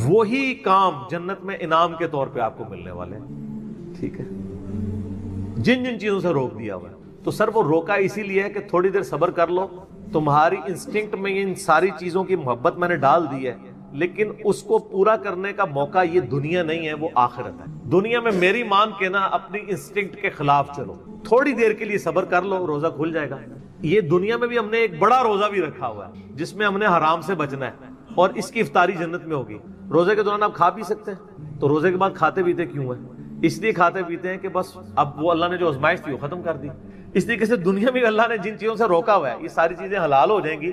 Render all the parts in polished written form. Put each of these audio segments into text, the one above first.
وہی کام جنت میں انعام کے طور پہ آپ کو ملنے والے ہیں. ٹھیک ہے, جن جن چیزوں سے روک دیا ہوا ہے, تو سر وہ روکا اسی لیے ہے کہ تھوڑی دیر صبر کر لو, تمہاری انسٹنکٹ میں ان ساری چیزوں کی محبت میں نے ڈال دی ہے, لیکن اس کو پورا کرنے کا موقع یہ دنیا نہیں ہے, وہ آخرت ہے. دنیا میں میری مان کے نا اپنی انسٹنکٹ کے خلاف چلو, تھوڑی دیر کے لیے صبر کر لو, روزہ کھل جائے گا. یہ دنیا میں بھی ہم نے ایک بڑا روزہ بھی رکھا ہوا ہے جس میں ہم نے حرام سے بچنا ہے, اور اس کی افطاری جنت میں ہوگی. روزے کے دوران آپ کھا پی سکتے ہیں, تو روزے کے بعد کھاتے پیتے کیوں ہیں؟ اس لیے کھاتے پیتے ہیں کہ بس اب وہ اللہ نے جو آزمائش تھی وہ ختم کر دی. اس طریقے سے دنیا میں اللہ نے جن چیزوں سے روکا ہوا ہے یہ ساری چیزیں حلال ہو جائیں گی,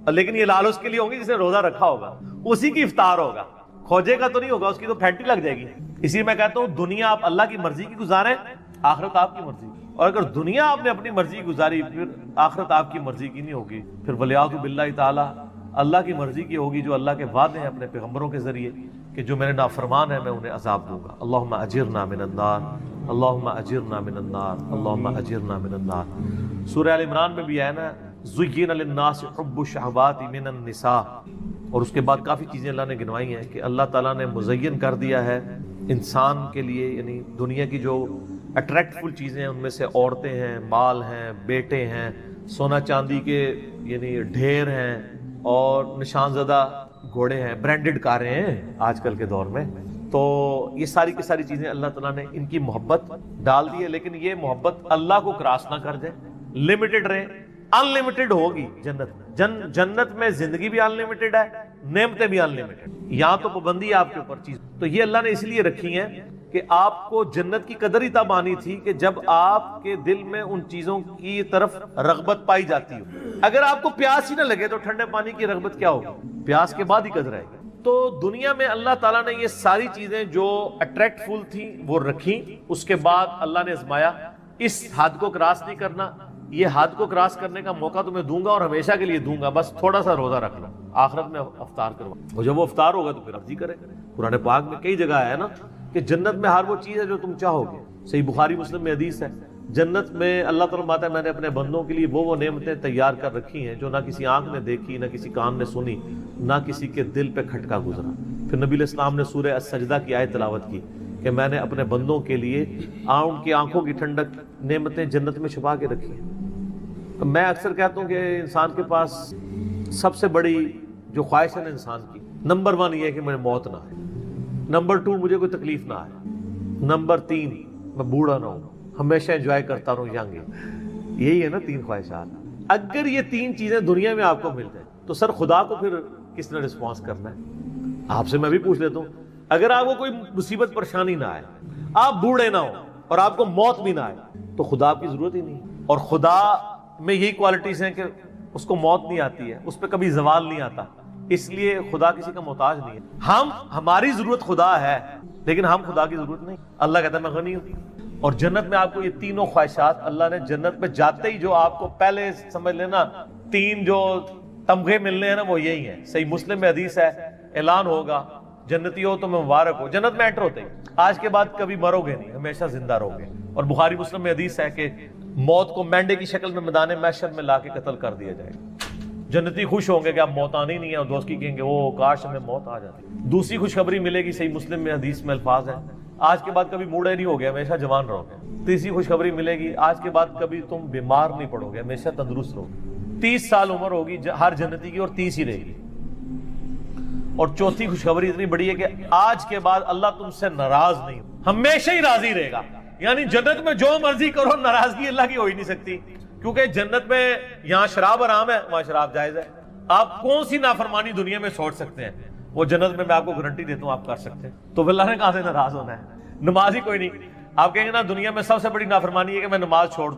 لیکن یہ لال اس کے لیے ہوں گی جس نے روزہ رکھا ہوگا, اسی کی افطار ہوگا, کھوجے کا تو نہیں ہوگا, اس کی تو پھینٹی لگ جائے گی. اسی لیے میں کہتا ہوں دنیا آپ اللہ کی مرضی کی گزاریں, آخرت آپ کی مرضی کی. اور اگر دنیا آپ نے اپنی مرضی کی گزاری پھر آخرت آپ کی مرضی کی نہیں ہوگی, پھر ولیعوذ باللہ تعالی اللہ کی مرضی کی ہوگی, جو اللہ کے وعدے ہیں اپنے پیغمبروں کے ذریعے کہ جو میرے نافرمان ہیں میں انہیں عذاب دوں گا. اللہم اجرنا من النار, اللہم اجرنا من النار, اللہم اجرنا من النار. سورہ آل عمران میں بھی ہے نا, زُيِّنَ لِلنَّاسِ حُبُّ الشَّهَوَاتِ مِنَ النِّسَاءِ, اور اس کے بعد کافی چیزیں اللہ نے گنوائی ہیں کہ اللہ تعالیٰ نے مزین کر دیا ہے انسان کے لیے, یعنی دنیا کی جو اٹریکٹفل چیزیں ہیں ان میں سے عورتیں ہیں, مال ہیں, بیٹے ہیں, سونا چاندی کے یعنی ڈھیر ہیں, اور نشان زدہ گھوڑے ہیں, برانڈڈ کاریں ہیں آج کل کے دور میں. تو یہ ساری کی ساری چیزیں اللہ تعالیٰ نے ان کی محبت ڈال دی ہے, لیکن یہ محبت اللہ کو کراس نہ کر جائے, لمیٹڈ رہے. ان لمیٹڈ ہوگی جنت میں, جنت میں زندگی بھی ان لمیٹڈ ہے, نعمتیں بھی ان لمیٹڈ. یہاں تو پابندی ہے آپ کے اوپر چیز, تو یہ اللہ نے اس لیے رکھی ہیں کہ آپ کو جنت کی قدر ہی تب آنی تھی کہ جب آپ کے دل میں ان چیزوں کی طرف رغبت پائی جاتی ہو. اگر آپ کو پیاس ہی نہ لگے تو ٹھنڈے پانی کی رغبت کیا ہوگی؟ پیاس کے بعد ہی قدر آئے گی. تو دنیا میں اللہ تعالیٰ نے یہ ساری چیزیں جو اٹریکٹفل تھیں وہ رکھی, اس کے بعد اللہ نے آزمایا اس حد کو کراس نہیں کرنا, یہ حد کو کراس کرنے کا موقع تمہیں دوں گا اور ہمیشہ کے لیے دوں گا, بس تھوڑا سا روزہ رکھ لو, آخرت میں افطار کرو. اور جب وہ افطار ہوگا تو پھر ارضی کرے. قرآن پاک میں کئی جگہ ہے نا کہ جنت میں ہر وہ چیز ہے جو تم چاہو گے. صحیح بخاری مسلم میں حدیث ہے, جنت میں اللہ تعالیٰ فرماتا ہے میں نے اپنے بندوں کے لیے وہ نعمتیں تیار کر رکھی ہیں جو نہ کسی آنکھ نے دیکھی, نہ کسی کان نے سنی, نہ کسی کے دل پہ کھٹکا گزرا. پھر نبی علیہ السلام نے سورہ السجدہ کی آیت تلاوت کی کہ میں نے اپنے بندوں کے لیے ان کی آنکھوں کی ٹھنڈک نعمتیں جنت میں چھپا کے رکھی ہیں. میں اکثر کہتا ہوں کہ انسان کے پاس سب سے بڑی جو خواہش ہے نا انسان کی, نمبر 1 یہ ہے کہ مجھے موت نہ آئے, نمبر 2 مجھے کوئی تکلیف نہ آئے, نمبر 3 میں بوڑھا نہ ہوں, ہمیشہ انجوائے کرتا رہوں ینگ. یہی ہے نا 3 خواہشات. اگر یہ 3 چیزیں دنیا میں آپ کو مل جائیں تو سر خدا کو پھر کس طرح رسپانس کرنا ہے؟ آپ سے میں بھی پوچھ لیتا ہوں, اگر آپ کو کوئی مصیبت پریشانی نہ آئے, آپ بوڑھے نہ ہو اور آپ کو موت بھی نہ آئے, تو خدا کی ضرورت ہی نہیں. اور خدا میں یہی کوالٹیز ہیں کہ اس کو موت نہیں آتی ہے, اس پہ کبھی زوال نہیں آتا, اس لیے خدا کسی کا محتاج نہیں ہے. ہماری ضرورت خدا ہے لیکن ہم خدا کی ضرورت نہیں. اللہ کہتا ہے میں غنی ہوں. اور جنت میں آپ کو یہ تینوں خواہشات اللہ نے جنت میں جاتے ہی جو آپ کو پہلے سمجھ لینا 3 جو تمغے ملنے ہیں نا وہ یہی ہیں. صحیح مسلم میں حدیث ہے, اعلان ہوگا جنتی ہو تو میں مبارک ہو. جنت میں انٹر ہوتے ہی آج کے بعد کبھی مرو گے نہیں, ہمیشہ زندہ رہو گے. اور بخاری مسلم میں حدیث ہے کہ موت کو مینڈے کی شکل میں میدان محشر میں لا کے قتل کر دیا جائے گا. جنتی خوش ہوں گے کہ اب موت آنی نہیں ہے, اور دوست کی کہیں گے وہ کاش ہمیں موت آ جاتی. دوسری خوشخبری ملے گی, صحیح مسلم میں حدیث میں الفاظ ہے, آج کے بعد کبھی بوڑھے نہیں ہوگے, ہمیشہ جوان رہو گے. تیسری خوشخبری ملے گی, آج کے بعد کبھی تم بیمار نہیں پڑو گے, ہمیشہ تندرست رہو گے. 30 سال عمر ہوگی ہر جنتی کی اور 30 ہی رہے گی. اور چوتھی خوشخبری اتنی بڑی ہے کہ آج کے بعد اللہ تم سے ناراض نہیں, ہمیشہ ہی راضی رہے گا. یعنی جنت میں جو مرضی کرو ناراضگی اللہ کی ہو ہی نہیں سکتی, کیونکہ جنت میں یہاں شراب حرام ہے, وہاں شراب جائز ہے. آپ کون سی نافرمانی دنیا میں سوچ سکتے ہیں, وہ جنت میں آپ کو گارنٹی دیتا ہوں آپ کر سکتے ہیں. تو اللہ نے کہاں سے ناراض ہونا ہے؟ نماز ہی کوئی نہیں. آپ کہیں گے نا دنیا میں سب سے بڑی نافرمانی ہے کہ میں نماز چھوڑ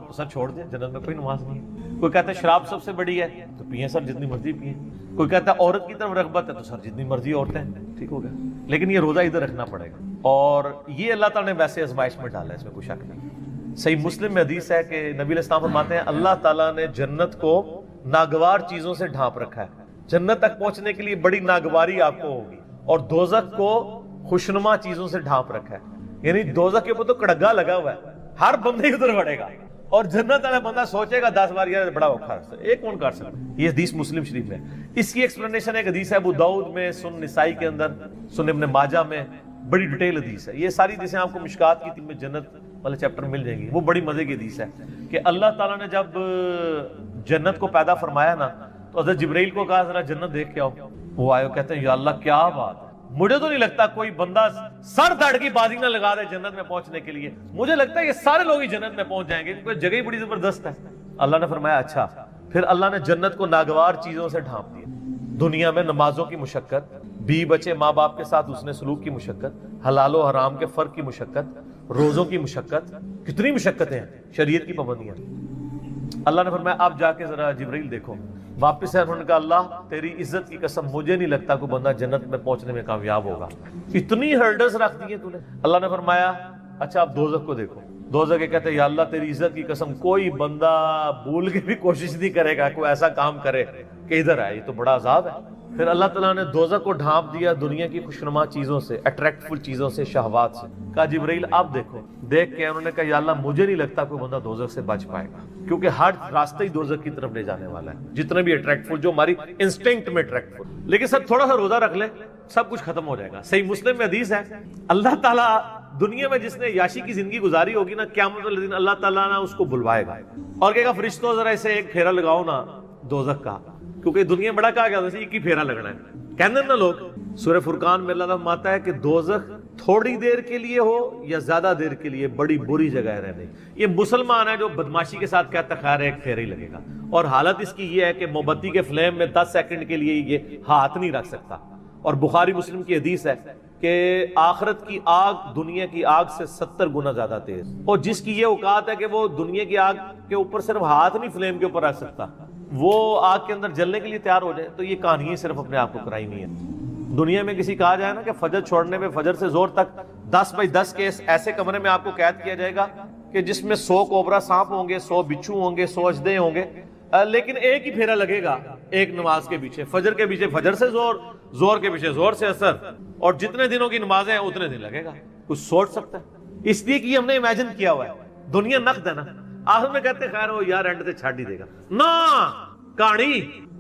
دیں, جنت میں کوئی نماز نہیں ہے. کوئی کہتا ہے شراب سب سے بڑی ہے, تو پیئیں سر جتنی مرضی پیئیں. کوئی کہتا ہے عورت کی طرف رغبت ہے, تو سر جتنی مرضی عورتیں, ٹھیک ہو گیا. لیکن یہ روزہ ادھر رکھنا پڑے گا, اور یہ اللہ تعالیٰ نے ویسے آزمائش میں ڈالا ہے, اس میں کوئی شک نہیں. صحیح مسلم میں حدیث ہے کہ نبی علیہ السلام فرماتے ہیں اللہ تعالیٰ نے جنت کو ناگوار چیزوں سے ڈھانپ رکھا ہے. جنت تک پہنچنے کے لیے بڑی ناگواری آپ کو ہوگی, اور دوزخ کو خوشنما چیزوں سے ڈھانپ رکھا ہے. یعنی دوزخ کے اوپر تو کڑگا لگا ہوا ہے, ہر بندے ادھر بڑھے گا, اور جنت والا بندہ سوچے گا 10 بار یار بڑا اوکھا راستہ ہے، یہ کون کر سکتا ہے؟ یہ حدیث مسلم شریف میں، اس کی ایکسپلینیشن ایک حدیث ہے ابو داؤد میں، سنن نسائی کے اندر، سنن ابن ماجہ میں، بڑی ڈیٹیل حدیث ہے. یہ ساری حدیثیں آپ کو مشکات کی 3 میں جنت والے چیپٹر مل جائیں گی. وہ بڑی مزے کی حدیث ہے کہ اللہ تعالیٰ نے جب جنت کو پیدا فرمایا نا تو حضرت جبرائیل کو کہا ذرا جنت دیکھ کے آؤ. وہ آئے کہتے ہیں یا اللہ کیا بات ہے، مجھے تو نہیں لگتا کوئی بندہ سر دھڑ کی بازی نہ لگا دے جنت میں پہنچنے کے لیے، مجھے لگتا ہے یہ سارے لوگ ہی جنت میں پہنچ جائیں گے کیونکہ جگہ ہی بڑی زبردست ہے. اللہ نے فرمایا اچھا. پھر اللہ نے جنت کو ناگوار چیزوں سے ڈھانپ دیا. دنیا میں نمازوں کی مشقت، بیوی بچے ماں باپ کے ساتھ حسن سلوک کی مشقت، حلال و حرام کے فرق کی مشقت، روزوں کی مشقت، کتنی مشقتیں ہیں، شریعت کی پابندیاں. اللہ نے فرمایا آپ جا کے ذرا جبرائیل دیکھو. واپس ہے، انہوں نے کہا اللہ تیری عزت کی قسم مجھے نہیں لگتا کوئی بندہ جنت میں پہنچنے میں کامیاب ہوگا، اتنی ہرڈلز رکھ دی ہیں تو نے. اللہ نے فرمایا اچھا آپ دوزخ کو دیکھو. دوزخ کے کہتے ہیں یا اللہ تیری عزت کی قسم کوئی بندہ بھول کے بھی کوشش نہیں کرے گا کوئی ایسا کام کرے کہ ادھر آئے، یہ تو بڑا عذاب ہے. پھر اللہ تعالیٰ نے دوزخ کو ڈھانپ دیا دنیا کی خوشنما چیزوں سے، اٹریکٹفل چیزوں سے، شہوات سے. کہا جبرائیل آپ دیکھو. دیکھ کے انہوں نے کہا یا اللہ مجھے نہیں لگتا کوئی بندہ دوزخ سے بچ پائے گا کیونکہ ہر راستہ ہی دوزخ کی طرف لے جانے والا ہے، جتنے بھی اٹریکٹفل جو ہماری انسٹنکٹ میں اٹریکٹفل. لیکن سر تھوڑا سا روزہ رکھ لے سب کچھ ختم ہو جائے گا. صحیح مسلم میں حدیث ہے اللہ تعالیٰ دنیا میں جس نے یاشی کی زندگی گزاری ہوگی نا قیامت والے دن اللہ تعالیٰ نا اس کو بلوائے گا اور کہے گا فرشتوں ذرا اسے ایک پھیرا لگاؤ نا دوزخ کا، کیونکہ دنیا میں بڑا کہا گیا تھا ایک ہی پھیرا لگنا ہے. کہنے نا لوگ سورہ فرقان میں اللہ تعالیٰ فرماتا ہے کہ دوزخ تھوڑی دیر کے لیے ہو یا زیادہ دیر کے لیے بڑی بری جگہ ہے رہنے. یہ مسلمان ہے جو بدماشی کے ساتھ کہتا ہے خیر ایک پھیرا ہی لگے گا، اور حالت اس کی یہ ہے کہ موم بتی کے فلیم میں 10 سیکنڈ کے لیے یہ ہاتھ نہیں رکھ سکتا. اور بخاری مسلم کی حدیث ہے کہ آخرت کی آگ دنیا کی آگ سے 70 گنا زیادہ تیز، اور جس کی یہ اوقات ہے کہ وہ دنیا کی آگ کے اوپر صرف ہاتھ نہیں فلیم کے اوپر رکھ سکتا، وہ آگ کے اندر جلنے کے لیے تیار ہو جائے. تو یہ کہانی صرف اپنے آپ کو کرائی نہیں ہے. دنیا میں کسی کہا جائے نا کہ فجر چھوڑنے میں فجر سے زور تک 10 بائی 10 کے ایسے کمرے میں آپ کو قید کیا جائے گا کہ جس میں 100 کوبرا سانپ ہوں گے، 100 بچھو ہوں گے، 100 اژدھے ہوں گے، لیکن ایک ہی پھیرا لگے گا ایک نماز کے پیچھے. فجر کے پیچھے فجر سے زور، زور کے پیچھے زور سے اثر، اور جتنے دنوں کی نمازیں ہیں اتنے دن لگے گا. کچھ سوچ سکتا ہے؟ اس لیے کہ یہ ہم نے امیجن کیا ہوا ہے. دنیا نقد ہے نا، آخر میں کہتے خیر وہ یار اینڈ تے چھاڑ ہی دے گا نا، کہانی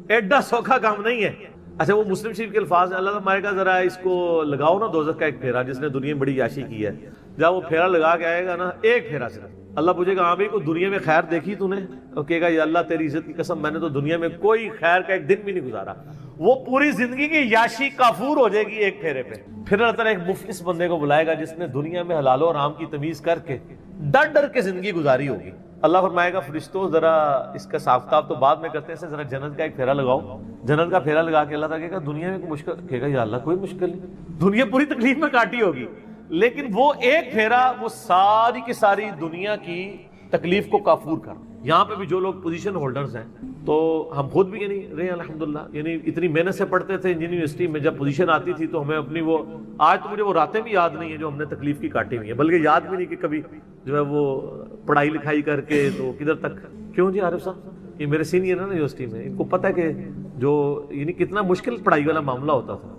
ایڈا سوکھا کام نہیں ہے. اچھا وہ مسلم شریف کے الفاظ ہیں، اللہ تعالیٰ کہا ذرا اس کو لگاؤ نا دوزخ کا ایک پھیرا جس نے دنیا میں بڑی یاشی کی ہے. جب وہ پھیرا لگا کے آئے گا نا ایک پھیرا صرف، اللہ پوچھے گا ہاں بھائی کوئی دنیا میں خیر دیکھی تو نے؟ اور کہے گا یا اللہ تیری عزت کی قسم میں نے تو دنیا میں کوئی خیر کا ایک دن بھی نہیں گزارا. وہ پوری زندگی کی یاشی کافور ہو جائے گی ایک پھیرے پہ. پھر اللہ تعالیٰ ایک مفلس بندے کو بلائے گا جس نے دنیا میں حلال و حرام کی تمیز کر کے ڈر ڈر کے زندگی گزاری ہوگی. اللہ فرمائے گا فرشتوں ذرا اس کا صاف کتاب تو بعد میں کرتے ہیں، ذرا جنت کا ایک پھیرا لگاؤ. جنت کا پھیرا لگا کے اللہ تعالیٰ کہے گا دنیا میں کوئی مشکل، کہے گا یا اللہ کوئی مشکل نہیں، دنیا پوری تکلیف میں کاٹی ہوگی، لیکن وہ ایک پھیرا وہ ساری کی ساری دنیا کی تکلیف کو کافور کر. یہاں پہ بھی جو لوگ پوزیشن ہولڈرز ہیں، تو ہم خود بھی یعنی رہے الحمدللہ، یعنی اتنی محنت سے پڑھتے تھے انجینئرنگ یونیورسٹی میں، جب پوزیشن آتی تھی تو ہمیں اپنی وہ آج تو مجھے وہ راتیں بھی یاد نہیں ہیں جو ہم نے تکلیف کی کاٹی ہوئی ہیں، بلکہ یاد بھی نہیں کہ کبھی جو ہے وہ پڑھائی لکھائی کر کے تو کدھر تک. کیوں جی عارف صاحب یہ میرے سینئر ہیں نا یونیورسٹی میں، ان کو پتہ ہے کہ جو یعنی کتنا مشکل پڑھائی والا معاملہ ہوتا تھا.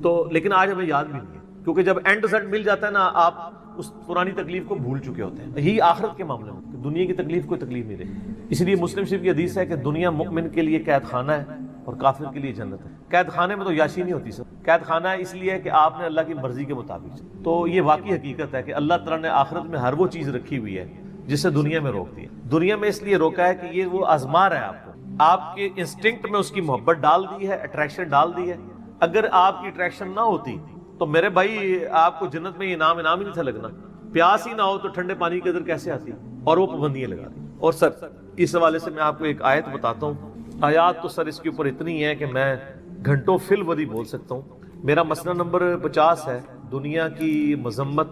تو لیکن آج ہمیں یاد بھی نہیں ہے کیونکہ جب اینڈ رزلٹ مل جاتا ہے نا آپ اس پرانی تکلیف کو بھول چکے ہوتے ہیں. یہی آخرت کے معاملے میں کہ دنیا کی تکلیف کوئی تکلیف نہیں رہی. اس لیے مسلم شریف کی حدیث ہے کہ دنیا مؤمن کے لیے قید خانہ ہے اور کافر کے لیے جنت ہے. قید خانے میں تو یاشی نہیں ہوتی سر، قید خانہ ہے اس لیے کہ آپ نے اللہ کی مرضی کے مطابق. تو یہ واقعی حقیقت ہے کہ اللہ تعالیٰ نے آخرت میں ہر وہ چیز رکھی ہوئی ہے جس سے دنیا میں روک دی ہے. دنیا میں اس لیے روکا ہے کہ یہ وہ آزما رہا ہے آپ کو، آپ کے انسٹنکٹ میں اس کی محبت ڈال دی ہے، اٹریکشن ڈال دی ہے. اگر آپ کی اٹریکشن نہ ہوتی تو میرے بھائی آپ کو جنت میں انعام ہی نہیں تھا لگنا. پیاس ہی نہ ہو تو ٹھنڈے پانی کی قدر کیسے آتی؟ اور وہ پابندیاں لگا دی. اور سر اس حوالے سے میں آپ کو ایک آیت بتاتا ہوں. آیات تو سر اس کے اوپر اتنی ہے کہ میں گھنٹوں فی الوری بول سکتا ہوں. میرا مسئلہ نمبر 50 ہے دنیا کی مذمت،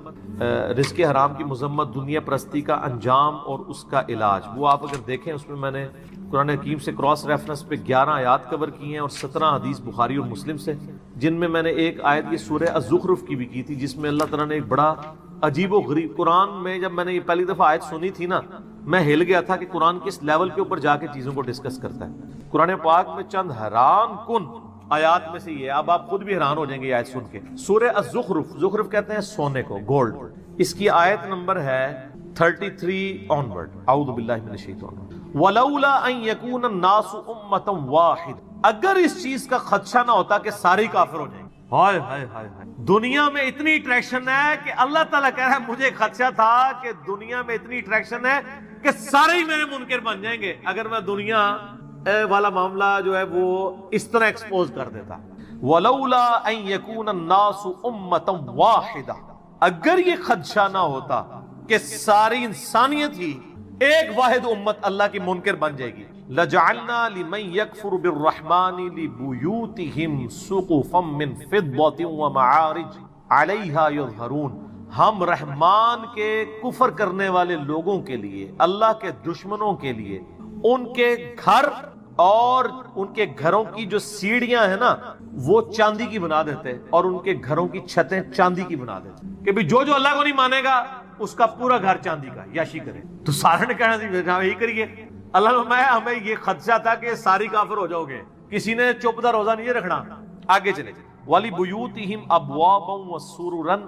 رزق حرام کی مذمت، دنیا پرستی کا انجام اور اس کا علاج. وہ آپ اگر دیکھیں اس میں نے قرآن حکیم سے کراس ریفرنس پہ 11 آیات کور کی ہیں اور 17 حدیث بخاری اور مسلم سے، جن میں نے ایک آیت یہ سورہ الزخرف کی بھی کی تھی جس میں اللہ تعالیٰ نے ایک بڑا عجیب و غریب قرآن میں، جب میں نے یہ پہلی دفعہ آیت سنی تھی نا میں ہل گیا تھا کہ قرآن کس لیول کے اوپر جا کے چیزوں کو ڈسکس کرتا ہے. قرآن پاک میں چند حیران کن آیات میں سے یہ، اب آپ خود بھی حیران ہو جائیں گے یہ آیت سن کے. سورہ الزخرف، زخرف کہتے ہیں سونے کو، گولڈ. اس کی آیت نمبر ہے 33 onward. اعوذ باللہ من الشیطان الرجیم. ولولا ان یکون الناس امۃ واحد. اگر اس چیز کا خدشہ نہ ہوتا کہ سارے کافر ہو جائیں. ہائے ہائے ہائے ہائے. دنیا میں اتنی اٹریکشن ہے کہ اللہ تعالیٰ کہہ رہا ہے مجھے خدشہ تھا کہ دنیا میں اتنی اٹریکشن ہے کہ سارے ہی میرے منکر بن جائیں گے اگر میں دنیا والا معاملہ جو ہے وہ اس طرح ایکسپوز کر دیتا. ولولا ان یکون الناس امۃ واحدہ. اگر یہ خدشہ نہ ہوتا کہ ساری انسانیت ہی ایک واحد امت اللہ کی منکر بن جائے گی. لجعلنا لمن يكفر بالرحمن لبيوتهم سقفا من فضة ومعارج عليها يظهرون. ہم رحمان کے کفر کرنے والے لوگوں کے لیے، اللہ کے دشمنوں کے لیے ان کے گھر اور ان کے گھروں کی جو سیڑھیاں ہیں نا وہ چاندی کی بنا دیتے اور ان کے گھروں کی چھتیں چاندی کی بنا دیتے کہ بھی جو اللہ کو نہیں مانے گا اس کا پورا گھر چاندی کا یاشی کرے. تو سارے نے کہنا یہی کریے. اللہ میں ہمیں یہ خدشہ تھا کہ ساری کافر ہو جاؤ گے. کسی نے چوپدہ روزہ نہیں رکھنا. آگے چلے. وَلِبُيُوتِهِمْ أَبْوَابًا وَسُرُرًا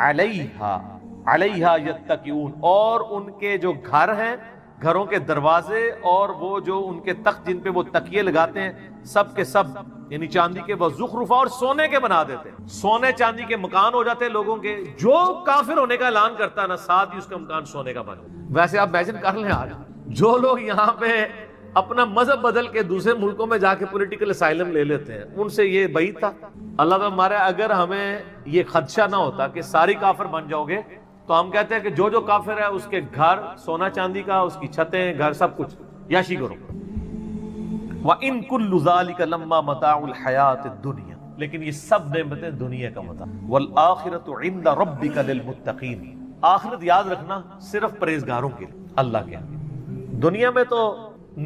عَلَيْهَا يَتَّكِئُونَ. اور ان کے جو گھر ہیں، گھروں کے دروازے اور وہ جو ان کے تخت جن پہ وہ تکیے لگاتے ہیں سب کے سب یعنی چاندی کے، وَزُخْرُفًا اور سونے کے بنا دیتے. سونے چاندی کے مکان ہو جاتے ہیں لوگوں کے. جو کافر ہونے کا اعلان کرتا ہے نا ساتھ ہی اس کا مکان سونے کا بن. ویسے آپ امیجن کر لیں آج جو لوگ یہاں پہ اپنا مذہب بدل کے دوسرے ملکوں میں جا کے پولیٹیکل اسائلم لے لیتے ہیں، ان سے یہ بعید تھا. اللہ تعالیٰ ہمارے اگر ہمیں یہ خدشہ نہ ہوتا کہ ساری کافر بن جاؤ گے تو ہم کہتے ہیں کہ جو کافر ہے اس کے گھر سونا چاندی کا، اس کی چھتیں، گھر سب کچھ یاشی کرو. وَإِن كُلُّ ذَلِكَ لَمَّا مَتَاعُ الْحَيَاةِ الدُّنْيَا. لیکن یہ سب نعمتیں دنیا کا متاع. وَالْآخِرَةُ عِندَ رَبِّكَ لِلْمُتَّقِينَ. آخرت یاد رکھنا صرف پرہیزگاروں کے اللہ کے. دنیا میں تو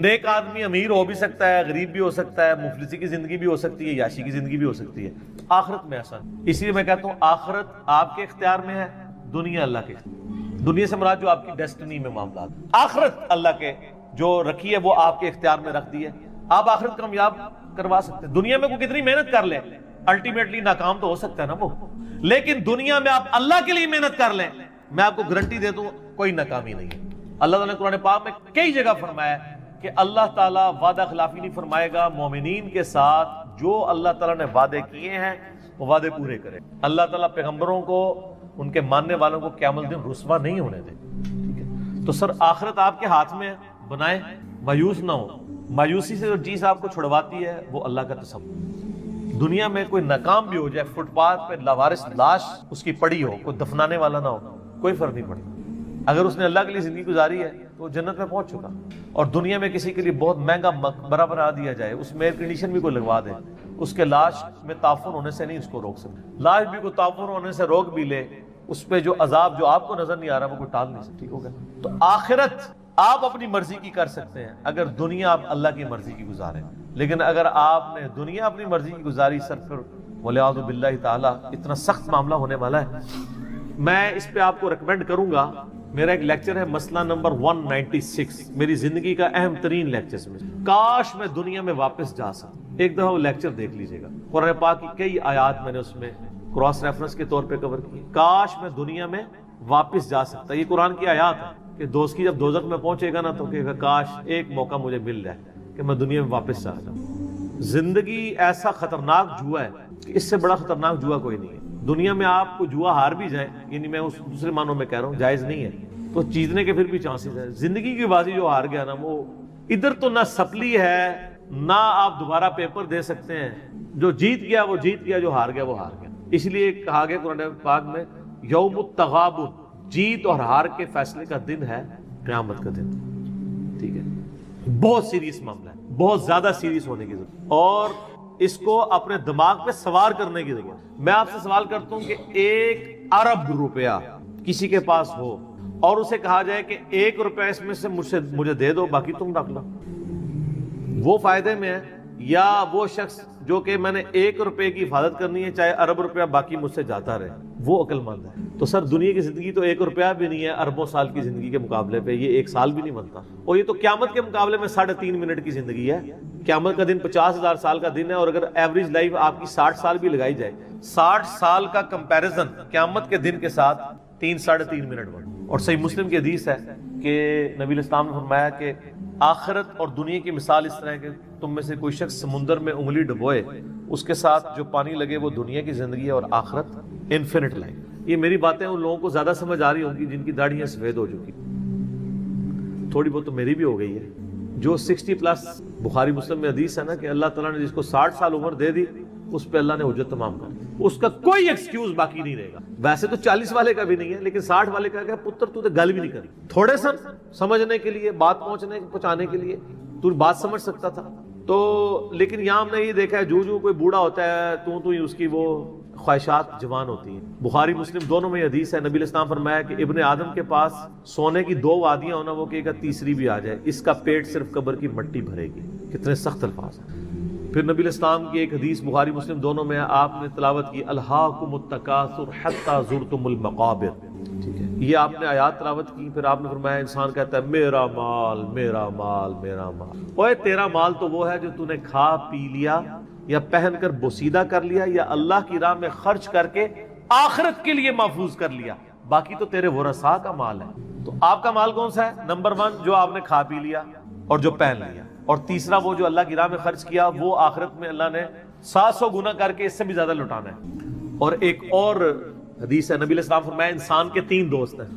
نیک آدمی امیر ہو بھی سکتا ہے، غریب بھی ہو سکتا ہے، مفلسی کی زندگی بھی ہو سکتی ہے، یاشی کی زندگی بھی ہو سکتی ہے. آخرت میں ایسا نہیں. اس لیے میں کہتا ہوں آخرت آپ کے اختیار میں ہے، دنیا اللہ کے اختیار. دنیا سے مراد جو آپ کی ڈیسٹنی میں معاملات، آخرت اللہ کے جو رکھی ہے وہ آپ کے اختیار میں رکھ دی ہے. آپ آخرت کامیاب کروا سکتے ہیں. دنیا میں کوئی کتنی محنت کر لے الٹیمیٹلی ناکام تو ہو سکتا ہے نا وہ، لیکن دنیا میں آپ اللہ کے لیے محنت کر لیں میں آپ کو گارنٹی دے دوں کوئی ناکامی نہیں ہے. اللہ تعالیٰ نے قرآن پاک میں کئی جگہ فرمایا ہے کہ اللہ تعالیٰ وعدہ خلافی نہیں فرمائے گا. مومنین کے ساتھ جو اللہ تعالیٰ نے وعدے کیے ہیں وہ وعدے پورے کرے. اللہ تعالیٰ پیغمبروں کو، ان کے ماننے والوں کو قیامت دن رسوا نہیں ہونے دے. ٹھیک ہے، تو سر آخرت آپ کے ہاتھ میں بنائیں، مایوس نہ ہو. مایوسی سے جو چیز آپ کو چھڑواتی ہے وہ اللہ کا تصور. دنیا میں کوئی ناکام بھی ہو جائے، فٹ پاتھ پہ لاوارث لاش اس کی پڑی ہو، کوئی دفنانے والا نہ ہو، کوئی فرق نہیں پڑتا. اگر اس نے اللہ کے لیے زندگی گزاری ہے تو جنت میں پہنچ چکا. اور دنیا میں کسی کے لیے بہت مہنگا مقبرہ بنا دیا جائے، اس میں ایئر کنڈیشن بھی کوئی لگوا دے، اس کے لاش میں تعفن ہونے سے نہیں اس کو روک سکتے. لاش بھی کوئی تعفن ہونے سے روک بھی لے، اس پہ جو عذاب جو آپ کو نظر نہیں آ رہا وہ کوئی ٹال نہیں سکتی. ہوگا تو آخرت آپ اپنی مرضی کی کر سکتے ہیں اگر دنیا آپ اللہ کی مرضی کی گزاریں. لیکن اگر آپ نے دنیا اپنی مرضی کی گزاری سر پھر ولیعوذ باللہ تعالی اتنا سخت معاملہ ہونے والا ہے. میں اس پہ آپ کو ریکمینڈ کروں گا، میرا ایک لیکچر ہے مسئلہ نمبر 196، میری زندگی کا اہم ترین لیکچرز میں. کاش میں دنیا میں واپس جا سکتا. ایک دفعہ وہ لیکچر دیکھ لیجئے گا. قرآن پاک کی کئی آیات میں نے اس میں کراس ریفرنس کے طور پہ کور کی. کاش میں دنیا میں واپس جا سکتا. یہ قرآن کی آیات ہے کہ دوست کی جب دوزخ میں پہنچے گا نا تو کہے گا کاش ایک موقع مجھے مل جائے کہ میں دنیا میں واپس چلا جاؤں. زندگی ایسا خطرناک جوا ہے کہ اس سے بڑا خطرناک جوا کوئی نہیں ہے. دنیا میں آپ کو جوا ہار بھی جائیں، یعنی میں اس دوسرے معنوں میں کہہ رہا ہوں جائز نہیں ہے، تو جیتنے کے پھر بھی چانسز ہے. زندگی کی بازی جو ہار گیا نا وہ ادھر تو نہ سپلی ہے نہ آپ دوبارہ پیپر دے سکتے ہیں. جو جیت گیا وہ جیت گیا، جو ہار گیا وہ ہار گیا. اس لیے کہا گیا قرآن پاک میں یوم التغابن، جیت اور ہار کے فیصلے کا دن ہے قیامت کا دن. ٹھیک ہے، بہت سیریس معاملہ ہے، بہت زیادہ سیریس ہونے کی ضرورت، اور اس کو اپنے دماغ پہ سوار کرنے کی ضرورت. میں آپ سے سوال کرتا ہوں کہ 1 ارب روپیہ کسی کے پاس ہو اور اسے کہا جائے کہ 1 روپیہ اس میں سے مجھے دے دو باقی تم رکھ لو، وہ فائدے میں ہے یا وہ شخص جو کہ میں نے 1 روپے کی حفاظت کرنی ہے چاہے ارب روپیہ باقی مجھ سے جاتا رہے، وہ عقل مند ہے. تو سر دنیا کی زندگی تو 1 روپیہ بھی نہیں ہے اربوں سال کی زندگی کے مقابلے پہ. یہ 1 سال بھی نہیں بنتا، اور یہ تو قیامت کے مقابلے میں 3.5 منٹ کی زندگی ہے. قیامت کا دن 50,000 سال کا دن ہے، اور اگر ایوریج لائف آپ کی 60 سال بھی لگائی جائے، 60 سال کا کمپیریزن قیامت کے دن کے ساتھ 3-3.5 منٹ بن. اور صحیح مسلم کی حدیث ہے کہ نبی علیہ السلام نے فرمایا کہ آخرت اور دنیا کی مثال اس طرح ہے کہ تم میں سے کوئی شخص سمندر میں انگلی ڈبوئے، اس کے ساتھ جو پانی لگے وہ دنیا کی زندگی ہے اور آخرت انفینٹ لائف۔ یہ میری باتیں ان لوگوں کو زیادہ سمجھ آ رہی ہوں گی جن کی داڑھیاں سفید ہو چکی، تھوڑی بہت تو میری بھی ہو گئی ہے۔ جو 60 پلس، بخاری مسلم میں حدیث ہے نا کہ اللہ تعالیٰ نے جس کو 60 سال عمر دے دی اس پہ اللہ نے حجت تمام کر دی، اس کا کوئی ایکسکیوز باقی نہیں رہے گا۔ ویسے تو 40 والے کا بھی نہیں ہے، لیکن 60 والے کا کیا پتر تو گل بھی نہیں کری، تھوڑے سا سمجھنے کے لیے، بات پہنچانے کے لیے تو بات سمجھ سکتا تھا تو، لیکن یہاں ہم نے یہ دیکھا ہے جو کوئی بوڑھا ہوتا ہے تو ہی اس کی وہ خواہشات جوان ہوتی ہیں۔ بخاری مسلم دونوں میں حدیث ہے، نبی علیہ السلام فرمایا کہ ابن آدم کے پاس سونے کی 2 وادیاں ہونا، وہ کہے گا تیسری بھی آ جائے، اس کا پیٹ صرف قبر کی مٹی بھرے گی۔ کتنے سخت الفاظ ہیں۔ پھر نبی علیہ السلام کی ایک حدیث بخاری مسلم دونوں میں آپ نے تلاوت کی، الہاکم التکاثر حتی زرتم المقابر، ٹھیک ہے، یہ آپ نے آیات تلاوت کی۔ پھر آپ نے فرمایا انسان کہتا ہے میرا مال میرا مال میرا مال، اوے تیرا مال تو وہ ہے جو تو نے کھا پی لیا یا پہن کر بوسیدہ کر لیا یا اللہ کی راہ میں خرچ کر کے آخرت کے لیے محفوظ کر لیا، باقی تو تیرے ورثاء کا مال ہے۔ تو آپ کا مال کون سا ہے؟ نمبر 1 جو آپ نے کھا پی لیا اور جو پہن لیا، اور تیسرا وہ جو اللہ کی راہ میں خرچ کیا، وہ آخرت میں اللہ نے 700 گنا کر کے اس سے بھی زیادہ لٹانا ہے۔ اور ایک اور حدیث ہے، نبی علیہ السلام فرمایا انسان کے 3 دوست ہیں،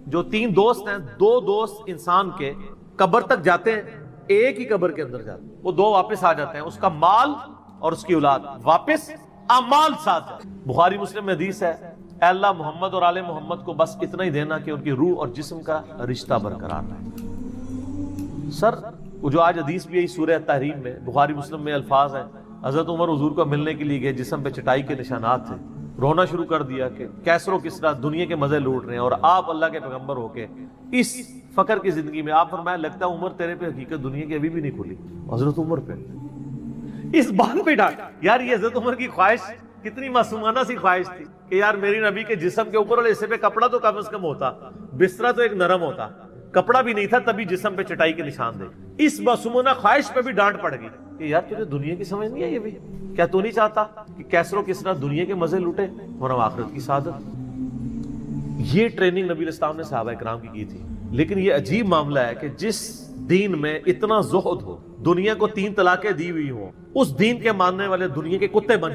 جو 3 دوست ہیں، 2 دوست انسان کے قبر تک جاتے ہیں، ایک ہی قبر کے اندر جاتے ہیں، وہ 2 واپس آ جاتے ہیں، اس کا مال اور اس کی اولاد، واپس اعمال ساتھ جاتے ہیں۔ بخاری مسلم میں حدیث ہے، اے اللہ محمد اور آل محمد کو بس اتنا ہی دینا کہ ان کی روح اور جسم کا رشتہ برقرار رہے۔ سر وہ جو آج حدیث بھی ہے سورہ تحریم میں، بخاری مسلم میں الفاظ ہیں، حضرت عمر حضور کو ملنے کے لیے گئے، جسم پہ چٹائی کے نشانات تھے، رونا شروع کر دیا کہ کیسر و کسرا دنیا کے مزے لوٹ رہے ہیں اور آپ اللہ کے پیغمبر ہو کے اس فقر کی زندگی میں۔ آپ فرمایا لگتا ہے عمر تیرے پہ حقیقت دنیا کی ابھی بھی نہیں کھلی۔ حضرت عمر پہ اس بات پہ ڈانٹ، یار یہ حضرت عمر کی خواہش کتنی معصومانہ سی خواہش تھی کہ یار میری نبی کے جسم کے اوپر والے حصے پہ کپڑا تو کم از کم ہوتا، بسترا تو ایک نرم ہوتا، کپڑا بھی نہیں تھا تبھی جسم پہ چٹائی کے نشان دے۔ اس معصومانہ خواہش پہ بھی ڈانٹ پڑ گئی کہ یار تجھے دنیا کی سمجھ نہیں ہے، یہ بھی کیا تو نہیں چاہتا کہ کیسر و کسرا دنیا کے مزے لوٹے اور آخرت کی سعادت؟ یہ ٹریننگ نبی علیہ السلام نے صحابہ کرام کی تھی۔ لیکن یہ عجیب معاملہ ہے کہ جس دین میں اتنا زہد ہو، دنیا کو 3 طلاقیں دی ہوئی ہوں، اس دین کے ماننے والے دنیا کے کتے بن چکے۔